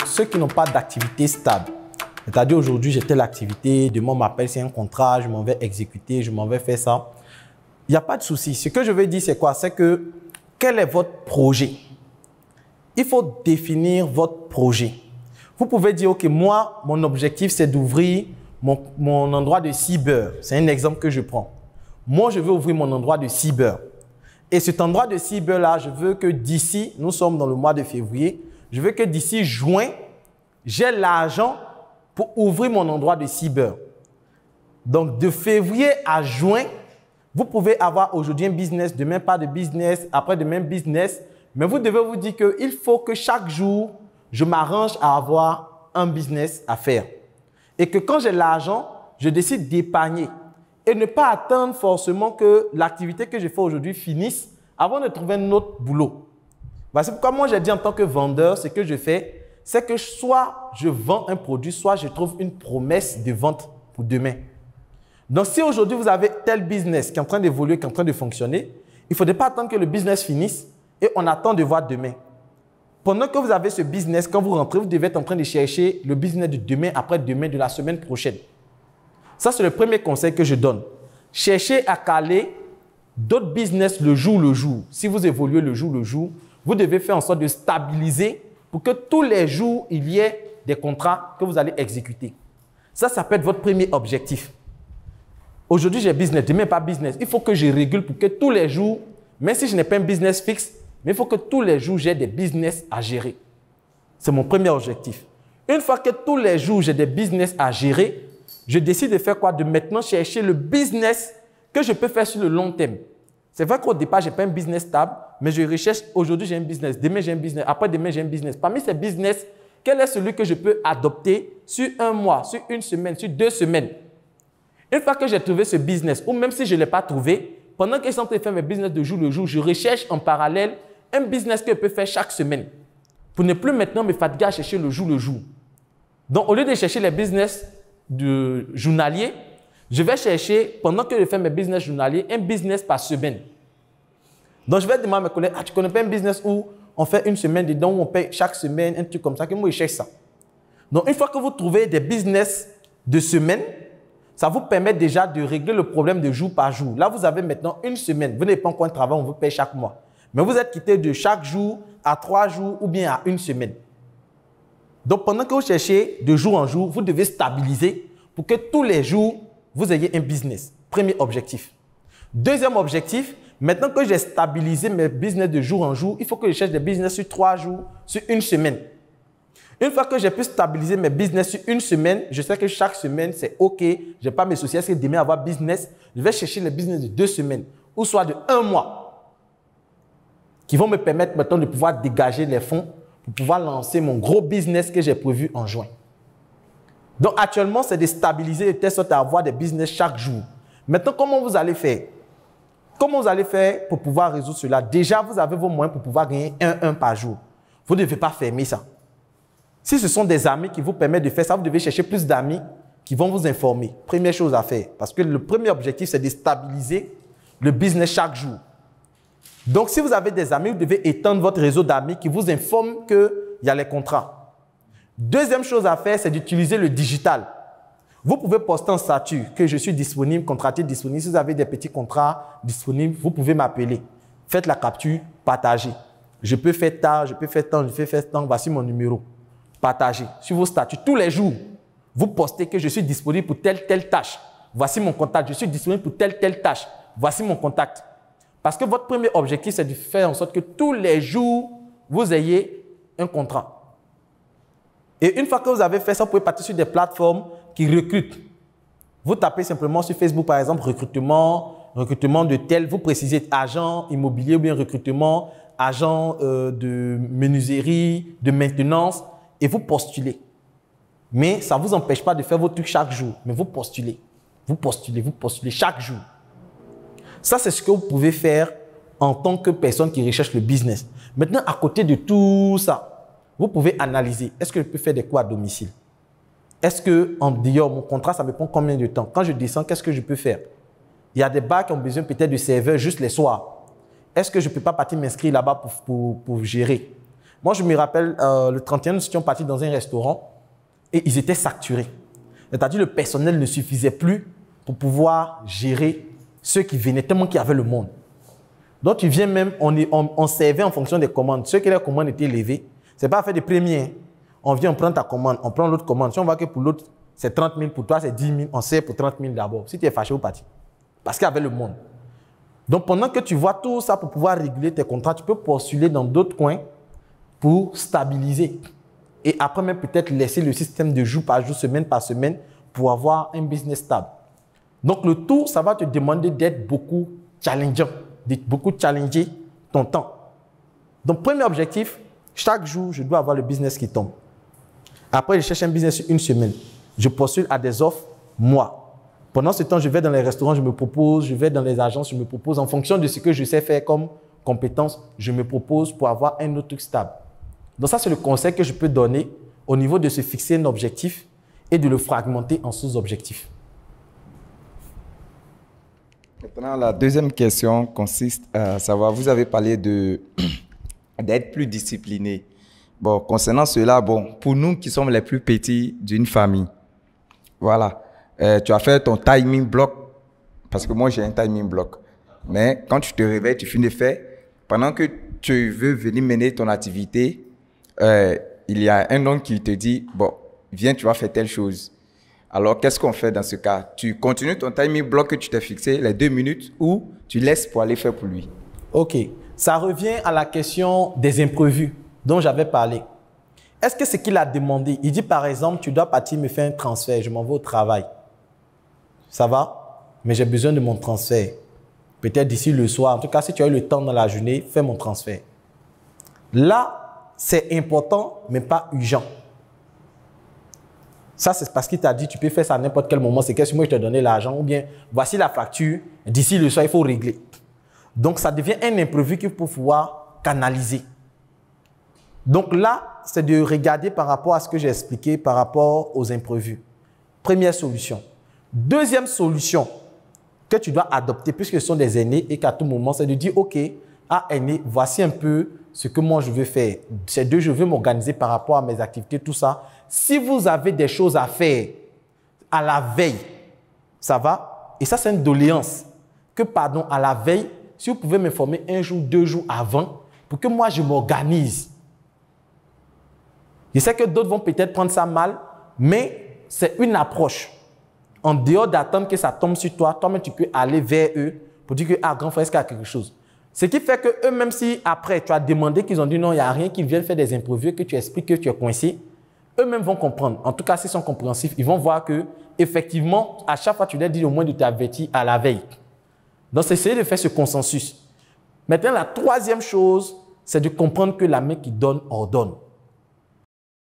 ceux qui n'ont pas d'activité stable. C'est-à-dire aujourd'hui, j'ai telle activité, demain on m'appelle, c'est un contrat, je m'en vais exécuter, je m'en vais faire ça. Il n'y a pas de souci. Ce que je veux dire, c'est quoi? C'est que quel est votre projet? Il faut définir votre projet. Vous pouvez dire, OK, moi, mon objectif, c'est d'ouvrir mon endroit de cyber. C'est un exemple que je prends. Moi, je veux ouvrir mon endroit de cyber. Et cet endroit de cyber-là, je veux que d'ici, nous sommes dans le mois de février, je veux que d'ici juin, j'ai l'argent pour ouvrir mon endroit de cyber. Donc, de février à juin, vous pouvez avoir aujourd'hui un business, demain pas de business, après-demain business. Mais vous devez vous dire qu'il faut que chaque jour, je m'arrange à avoir un business à faire. Et que quand j'ai l'argent, je décide d'épargner. Et ne pas attendre forcément que l'activité que je fais aujourd'hui finisse avant de trouver un autre boulot. C'est pourquoi moi, j'ai dit en tant que vendeur, ce que je fais, c'est que soit je vends un produit, soit je trouve une promesse de vente pour demain. Donc, si aujourd'hui, vous avez tel business qui est en train d'évoluer, qui est en train de fonctionner, il ne faudrait pas attendre que le business finisse et on attend de voir demain. Pendant que vous avez ce business, quand vous rentrez, vous devez être en train de chercher le business de demain, après-demain, de la semaine prochaine. Ça, c'est le premier conseil que je donne. Cherchez à caler d'autres business le jour. Si vous évoluez le jour, vous devez faire en sorte de stabiliser pour que tous les jours, il y ait des contrats que vous allez exécuter. Ça peut être votre premier objectif. Aujourd'hui, j'ai business, demain, pas business. Il faut que je régule pour que tous les jours, même si je n'ai pas un business fixe, mais il faut que tous les jours, j'ai des business à gérer. C'est mon premier objectif. Une fois que tous les jours, j'ai des business à gérer, je décide de faire quoi? De maintenant chercher le business que je peux faire sur le long terme. C'est vrai qu'au départ, je n'ai pas un business stable, mais je recherche, aujourd'hui j'ai un business, demain j'ai un business, après-demain j'ai un business. Parmi ces business, quel est celui que je peux adopter sur un mois, sur une semaine, sur 2 semaines? Une fois que j'ai trouvé ce business, ou même si je ne l'ai pas trouvé, pendant que je suis en train de faire mes business de jour le jour, je recherche en parallèle un business que je peux faire chaque semaine pour ne plus maintenant me fatiguer à chercher le jour. Donc, au lieu de chercher les business de journalier, je vais chercher, pendant que je fais mes business journaliers, un business par semaine. Donc, je vais demander à mes collègues, tu ne connais pas un business où on fait une semaine dedans, où on paye chaque semaine, un truc comme ça, que moi, je cherche ça. Donc, une fois que vous trouvez des business de semaine, ça vous permet déjà de régler le problème de jour par jour. Là, vous avez maintenant une semaine. Vous n'avez pas encore un travail, on vous paye chaque mois. Mais vous êtes quitté de chaque jour à 3 jours ou bien à une semaine. Donc, pendant que vous cherchez de jour en jour, vous devez stabiliser pour que tous les jours, vous ayez un business. Premier objectif. Deuxième objectif, maintenant que j'ai stabilisé mes business de jour en jour, il faut que je cherche des business sur 3 jours, sur une semaine. Une fois que j'ai pu stabiliser mes business sur une semaine, je sais que chaque semaine, c'est OK. Je ne vais pas me soucier est-ce que demain avoir business. Je vais chercher les business de 2 semaines ou soit de 1 mois qui vont me permettre maintenant de pouvoir dégager les fonds pour pouvoir lancer mon gros business que j'ai prévu en juin. Donc, actuellement, c'est de stabiliser de telle sorte à avoir des business chaque jour. Maintenant, comment vous allez faire? Comment vous allez faire pour pouvoir résoudre cela? Déjà, vous avez vos moyens pour pouvoir gagner 1 par jour. Vous ne devez pas fermer ça. Si ce sont des amis qui vous permettent de faire ça, vous devez chercher plus d'amis qui vont vous informer. Première chose à faire. Parce que le premier objectif, c'est de stabiliser le business chaque jour. Donc, si vous avez des amis, vous devez étendre votre réseau d'amis qui vous informent qu'il y a les contrats. Deuxième chose à faire, c'est d'utiliser le digital. Vous pouvez poster en statut que je suis disponible, contracté disponible. Si vous avez des petits contrats disponibles, vous pouvez m'appeler. Faites la capture, partagez. Je peux faire tard, je peux faire tant, je peux faire tant. Voici mon numéro. Partagez sur vos statuts. Tous les jours, vous postez que je suis disponible pour telle tâche. Voici mon contact. Je suis disponible pour telle tâche. Voici mon contact. Parce que votre premier objectif, c'est de faire en sorte que tous les jours, vous ayez un contrat. Et une fois que vous avez fait ça, vous pouvez partir sur des plateformes qui recrutent. Vous tapez simplement sur Facebook, par exemple, recrutement de tel. Vous précisez agent immobilier ou bien recrutement, agent de menuiserie, de maintenance. Et vous postulez. Mais ça ne vous empêche pas de faire vos trucs chaque jour. Mais vous postulez. Vous postulez chaque jour. Ça, c'est ce que vous pouvez faire en tant que personne qui recherche le business. Maintenant, à côté de tout ça, vous pouvez analyser. Est-ce que je peux faire des cours à domicile? Est-ce que, en dehors, mon contrat, ça me prend combien de temps? Quand je descends, qu'est-ce que je peux faire? Il y a des bars qui ont besoin peut-être de serveurs juste les soirs. Est-ce que je ne peux pas partir m'inscrire là-bas pour gérer? Moi, je me rappelle, le 31, nous étions partis dans un restaurant et ils étaient saturés. C'est-à-dire le personnel ne suffisait plus pour pouvoir gérer ceux qui venaient, tellement qu'il y avait le monde. Donc, tu viens même, on servait en fonction des commandes. Ceux qui les commandes étaient levées, ce n'est pas à faire des premiers. On vient, on prend ta commande, on prend l'autre commande. Si on voit que pour l'autre, c'est 30 000, pour toi, c'est 10 000, on sert pour 30 000 d'abord. Si tu es fâché, au parti. Parce qu'il y avait le monde. Donc, pendant que tu vois tout ça pour pouvoir réguler tes contrats, tu peux postuler dans d'autres coins pour stabiliser. Et après, même peut-être laisser le système de jour par jour, semaine par semaine, pour avoir un business stable. Donc, le tout, ça va te demander d'être beaucoup challengeant, de beaucoup challenger ton temps. Donc, premier objectif, chaque jour, je dois avoir le business qui tombe. Après, je cherche un business sur une semaine. Je postule à des offres, moi. Pendant ce temps, je vais dans les restaurants, je me propose, je vais dans les agences, je me propose. En fonction de ce que je sais faire comme compétence, je me propose pour avoir un autre truc stable. Donc ça, c'est le conseil que je peux donner au niveau de se fixer un objectif et de le fragmenter en sous-objectifs. Maintenant, la deuxième question consiste à savoir, vous avez parlé d'être plus discipliné. Bon, concernant cela, bon, pour nous qui sommes les plus petits d'une famille, voilà, tu as fait ton timing block, parce que moi j'ai un timing block. Mais quand tu te réveilles, tu finis de faire, pendant que tu veux venir mener ton activité, il y a un homme qui te dit, bon, viens, tu vas faire telle chose. Alors, qu'est-ce qu'on fait dans ce cas? Tu continues ton timing block que tu t'es fixé, les 2 minutes, ou tu laisses pour aller faire pour lui? Ok, ça revient à la question des imprévus dont j'avais parlé. Est-ce que ce qu'il a demandé, il dit par exemple, tu dois partir me faire un transfert, je m'en vais au travail. Ça va? Mais j'ai besoin de mon transfert. Peut-être d'ici le soir. En tout cas, si tu as eu le temps dans la journée, fais mon transfert. Là, c'est important, mais pas urgent. Ça, c'est parce qu'il t'a dit, tu peux faire ça à n'importe quel moment. C'est que si moi, je te donnais l'argent, ou bien, voici la facture, d'ici le soir, il faut régler. Donc, ça devient un imprévu qu'il faut pouvoir canaliser. Donc là, c'est de regarder par rapport à ce que j'ai expliqué, par rapport aux imprévus. Première solution. Deuxième solution que tu dois adopter, puisque ce sont des aînés et qu'à tout moment, c'est de dire, OK, aîné, voici un peu ce que moi je veux faire. C'est de, je veux m'organiser par rapport à mes activités, tout ça. Si vous avez des choses à faire à la veille, ça va? Et ça, c'est une doléance. Que, pardon, à la veille, si vous pouvez m'informer 1 jour, 2 jours avant, pour que moi, je m'organise. Je sais que d'autres vont peut-être prendre ça mal, mais c'est une approche. En dehors d'attendre que ça tombe sur toi, toi-même, tu peux aller vers eux pour dire que, ah, grand frère, est-ce qu'il y a quelque chose? Ce qui fait que eux, même si après, tu as demandé qu'ils ont dit non, il n'y a rien, qu'ils viennent faire des imprévus, que tu expliques que tu es coincé, eux-mêmes vont comprendre. En tout cas, s'ils sont compréhensifs, ils vont voir que, effectivement, à chaque fois, tu leur dis au moins de t'avertir à la veille. Donc, c'est essayer de faire ce consensus. Maintenant, la troisième chose, c'est de comprendre que la main qui donne ordonne.